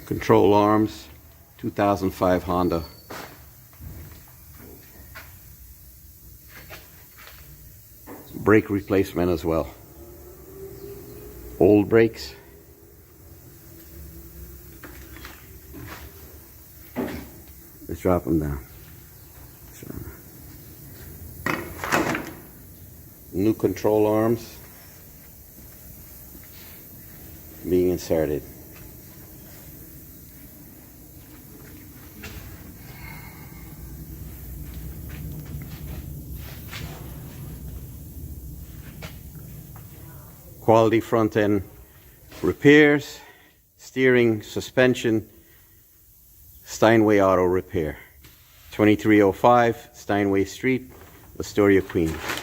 Control arms, 2005 Honda. Brake replacement as well. Old brakes. Let's drop them down. New control arms being inserted. Quality front end repairs, steering, suspension, Steinway Auto Repair. 2305 Steinway Street, Astoria, Queens.